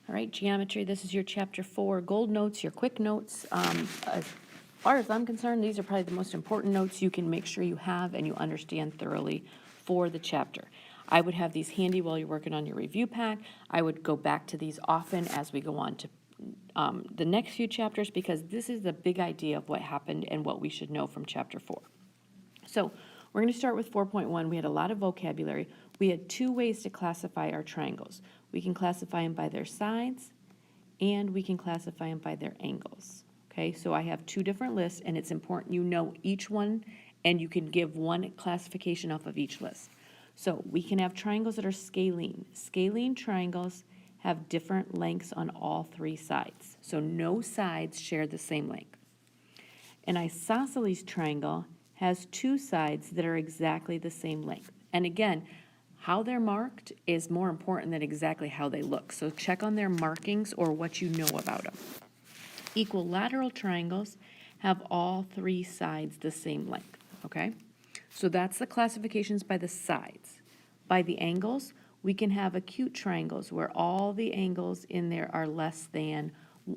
All right, geometry, this is your chapter 4 gold notes, your quick notes. As far as I'm concerned, these are probably the most important notes you can make sure you have and you understand thoroughly for the chapter. I would have these handy while you're working on your review pack. I would go back to these often as we go on to the next few chapters, because this is the big idea of what happened and what we should know from chapter 4. So we're going to start with 4.1. We had a lot of vocabulary. We had 2 ways to classify our triangles. We can classify them by their sides, and we can classify them by their angles. Okay, so I have 2 different lists, and it's important you know each one, and you can give one classification off of each list. So we can have triangles that are scalene. Scalene triangles have different lengths on all 3 sides. So no sides share the same length. An isosceles triangle has 2 sides that are exactly the same length. And again, how they're marked is more important than exactly how they look. So check on their markings or what you know about them. Equilateral triangles have all 3 sides the same length, okay? So that's the classifications by the sides. By the angles, we can have acute triangles where all the angles in there are less than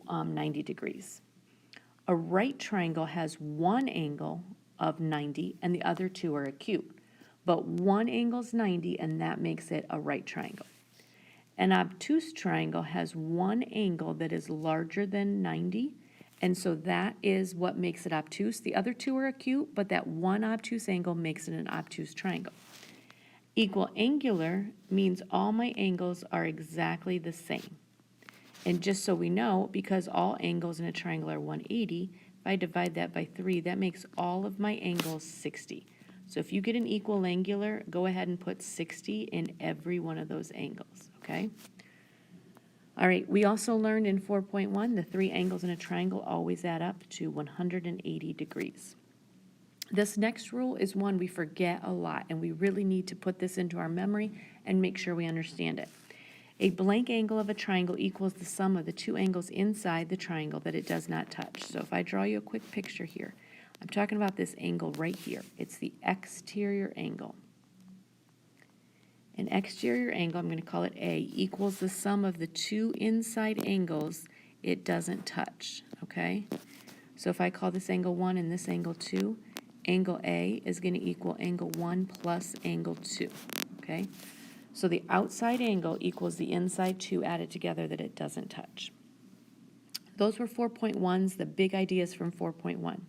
90 degrees. A right triangle has one angle of 90 and the other 2 are acute. But one angle is 90 and that makes it a right triangle. An obtuse triangle has one angle that is larger than 90, and so that is what makes it obtuse. The other 2 are acute, but that one obtuse angle makes it an obtuse triangle. Equal angular means all my angles are exactly the same. And just so we know, because all angles in a triangle are 180, if I divide that by 3, that makes all of my angles 60. So if you get an equal angular, go ahead and put 60 in every one of those angles, okay? All right, we also learned in 4.1, the 3 angles in a triangle always add up to 180 degrees. This next rule is one we forget a lot, and we really need to put this into our memory and make sure we understand it. A blank angle of a triangle equals the sum of the 2 angles inside the triangle that it does not touch. So if I draw you a quick picture here, I'm talking about this angle right here. It's the exterior angle. An exterior angle, I'm going to call it A, equals the sum of the 2 inside angles it doesn't touch, okay? So if I call this angle 1 and this angle 2, angle A is going to equal angle 1 plus angle 2, okay? So the outside angle equals the inside 2 added together that it doesn't touch. Those were 4.1s, the big ideas from 4.1.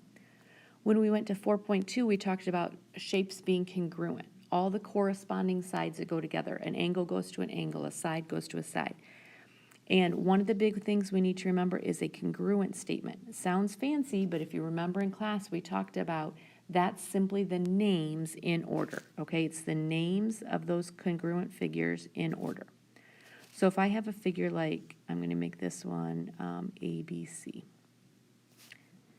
When we went to 4.2, we talked about shapes being congruent. All the corresponding sides that go together. An angle goes to an angle, a side goes to a side. And one of the big things we need to remember is a congruent statement. It sounds fancy, but if you remember in class, we talked about that's simply the names in order, okay? It's the names of those congruent figures in order. So if I have a figure like, I'm going to make this one ABC.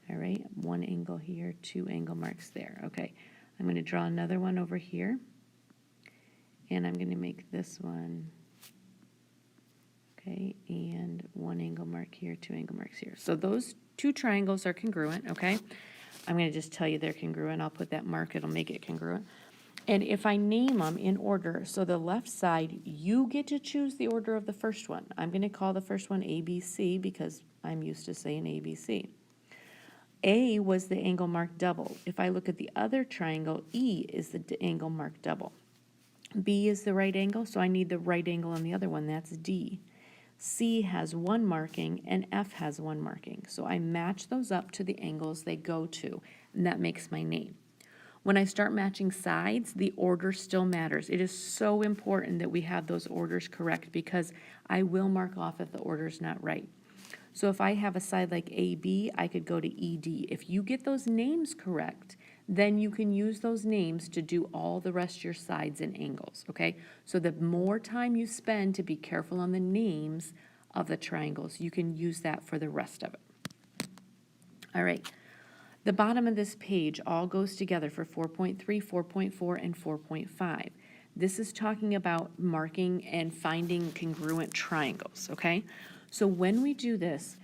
All right, 1 angle here, 2 angle marks there. Okay, I'm going to draw another one over here, and I'm going to make this one, okay, and 1 angle mark here, 2 angle marks here. So those 2 triangles are congruent, okay? I'm going to just tell you they're congruent. I'll put that mark, it'll make it congruent. And if I name them in order, so the left side, you get to choose the order of the first one. I'm going to call the first one ABC because I'm used to saying ABC. A was the angle marked double. If I look at the other triangle, E is the angle marked double. B is the right angle, so I need the right angle on the other one, that's D. C has 1 marking, and F has 1 marking. So I match those up to the angles they go to, and that makes my name. When I start matching sides, the order still matters. It is so important that we have those orders correct because I will mark off if the order is not right. So if I have a side like AB, I could go to ED. If you get those names correct, then you can use those names to do all the rest of your sides and angles, okay? So the more time you spend to be careful on the names of the triangles, you can use that for the rest of it. All right, the bottom of this page all goes together for 4.3, 4.4, and 4.5. This is talking about marking and finding congruent triangles, okay? So when we do this,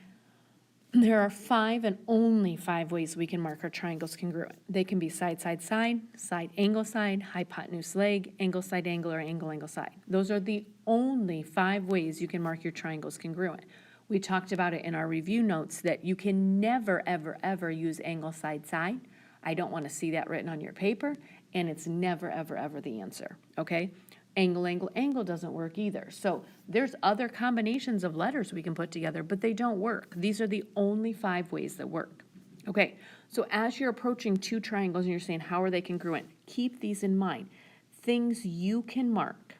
there are 5 and only 5 ways we can mark our triangles congruent. They can be side, side, side, side, angle, side, hypotenuse, leg, angle, side, angle, or angle, angle, side. Those are the only 5 ways you can mark your triangles congruent. We talked about it in our review notes that you can never, ever, ever use angle side, side. I don't want to see that written on your paper, and it's never, ever, ever the answer, okay? Angle, angle, angle doesn't work either. So there's other combinations of letters we can put together, but they don't work. These are the only 5 ways that work. Okay, so as you're approaching 2 triangles and you're saying, how are they congruent? Keep these in mind. Things you can mark,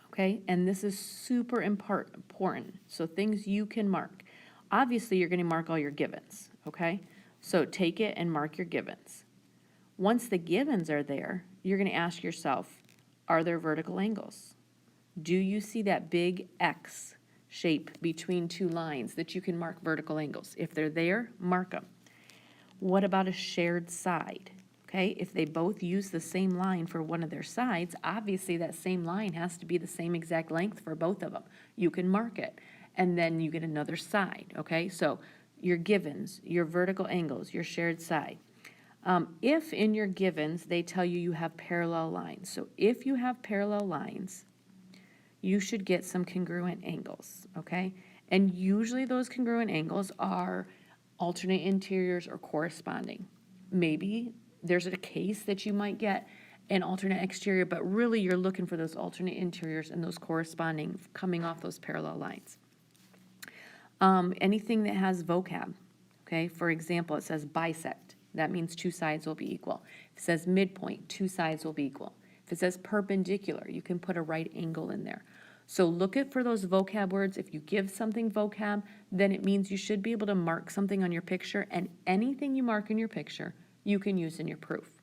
okay? And this is super important. So things you can mark. Obviously, you're going to mark all your givens, okay? So take it and mark your givens. Once the givens are there, you're going to ask yourself, are there vertical angles? Do you see that big X shape between 2 lines that you can mark vertical angles? If they're there, mark them. What about a shared side? Okay, if they both use the same line for one of their sides, obviously that same line has to be the same exact length for both of them. You can mark it, and then you get another side, okay? So your givens, your vertical angles, your shared side. If in your givens they tell you you have parallel lines, so if you have parallel lines, you should get some congruent angles, okay? And usually those congruent angles are alternate interiors or corresponding. Maybe there's a case that you might get an alternate exterior, but really you're looking for those alternate interiors and those corresponding coming off those parallel lines. Anything that has vocab, okay? For example, it says bisect. That means 2 sides will be equal. If it says midpoint, 2 sides will be equal. If it says perpendicular, you can put a right angle in there. So look for those vocab words. If you give something vocab, then it means you should be able to mark something on your picture, and anything you mark in your picture, you can use in your proof.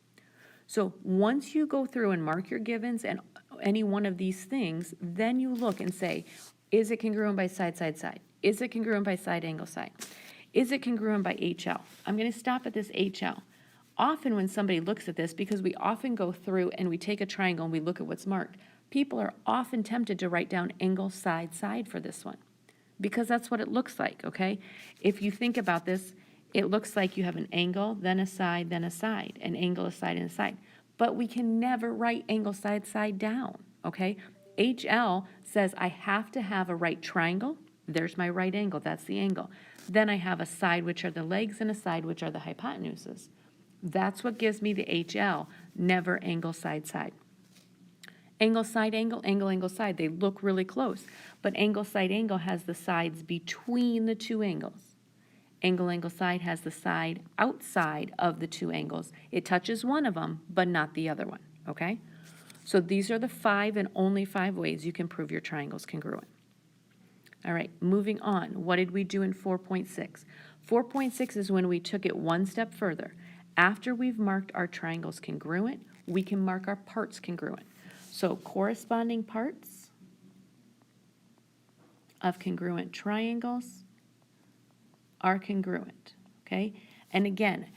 So once you go through and mark your givens and any one of these things, then you look and say, is it congruent by side, side, side? Is it congruent by side, angle, side? Is it congruent by HL? I'm going to stop at this HL. Often when somebody looks at this, because we often go through and we take a triangle and we look at what's marked, people are often tempted to write down angle, side, side for this one, because that's what it looks like, okay? If you think about this, it looks like you have an angle, then a side, an angle, a side, and a side. But we can never write angle, side, side down, okay? HL says I have to have a right triangle. There's my right angle, that's the angle. Then I have a side, which are the legs, and a side, which are the hypotenuses. That's what gives me the HL, never angle, side, side. Angle, side, angle, angle, angle, side. They look really close, but angle, side, angle has the sides between the 2 angles. Angle, angle, side has the side outside of the 2 angles. It touches one of them, but not the other one, okay? So these are the 5 and only 5 ways you can prove your triangles congruent. All right, moving on. What did we do in 4.6? 4.6 is when we took it one step further. After we've marked our triangles congruent, we can mark our parts congruent. So corresponding parts of congruent triangles are congruent, okay? And again,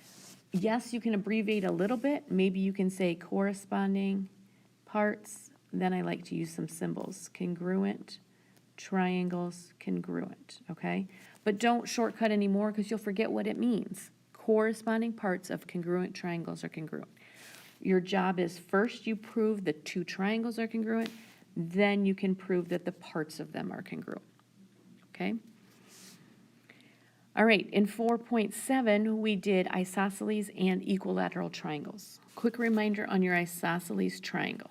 yes, you can abbreviate a little bit. Maybe you can say corresponding parts. Then I like to use some symbols. Congruent triangles, congruent, okay? But don't shortcut anymore because you'll forget what it means. Corresponding parts of congruent triangles are congruent. Your job is first you prove the 2 triangles are congruent, then you can prove that the parts of them are congruent, okay? All right, in 4.7, we did isosceles and equilateral triangles. Quick reminder on your isosceles triangle.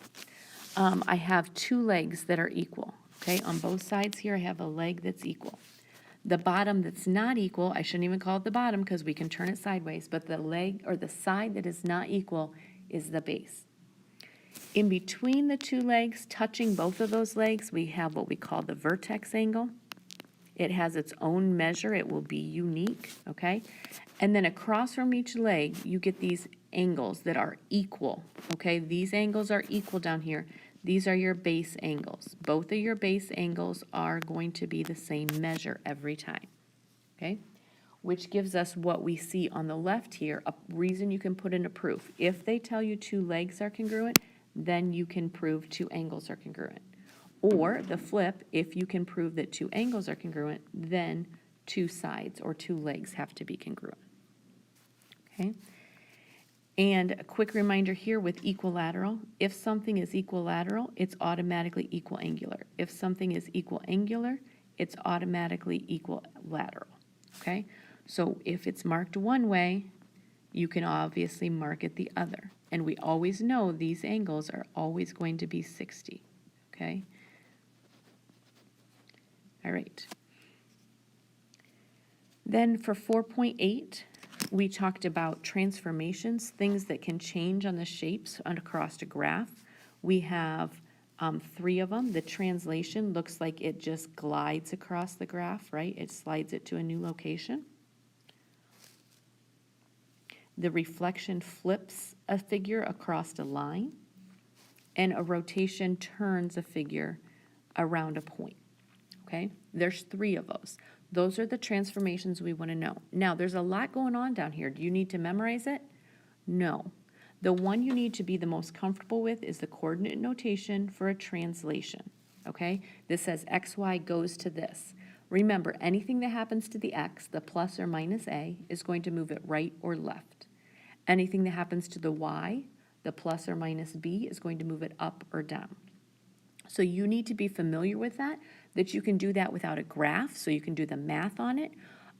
I have 2 legs that are equal, okay? On both sides here, I have a leg that's equal. The bottom that's not equal, I shouldn't even call it the bottom because we can turn it sideways, but the leg or the side that is not equal is the base. In between the 2 legs, touching both of those legs, we have what we call the vertex angle. It has its own measure. It will be unique, okay? And then across from each leg, you get these angles that are equal, okay? These angles are equal down here. These are your base angles. Both of your base angles are going to be the same measure every time, okay? Which gives us what we see on the left here, a reason you can put in a proof. If they tell you 2 legs are congruent, then you can prove 2 angles are congruent. Or the flip, if you can prove that 2 angles are congruent, then 2 sides or 2 legs have to be congruent, okay? And a quick reminder here with equilateral, if something is equilateral, it's automatically equal angular. If something is equal angular, it's automatically equilateral, okay? So if it's marked one way, you can obviously mark it the other. And we always know these angles are always going to be 60, okay? All right. Then for 4.8, we talked about transformations, things that can change on the shapes across a graph. We have 3 of them. The translation looks like it just glides across the graph, right? It slides it to a new location. The reflection flips a figure across a line, and a rotation turns a figure around a point, okay? There's 3 of those. Those are the transformations we want to know. Now, there's a lot going on down here. Do you need to memorize it? No. The one you need to be the most comfortable with is the coordinate notation for a translation, okay? This says xy goes to this. Remember, anything that happens to the x, the plus or minus a, is going to move it right or left. Anything that happens to the y, the plus or minus b, is going to move it up or down. So you need to be familiar with that you can do that without a graph, so you can do the math on it,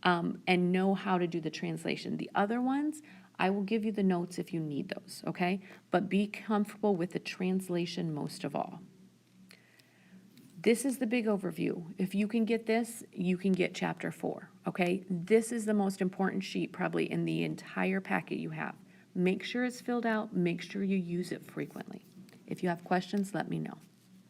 and know how to do the translation. The other ones, I will give you the notes if you need those, okay? But be comfortable with the translation most of all. This is the big overview. If you can get this, you can get chapter 4, okay? This is the most important sheet probably in the entire packet you have. Make sure it's filled out, make sure you use it frequently. If you have questions, let me know.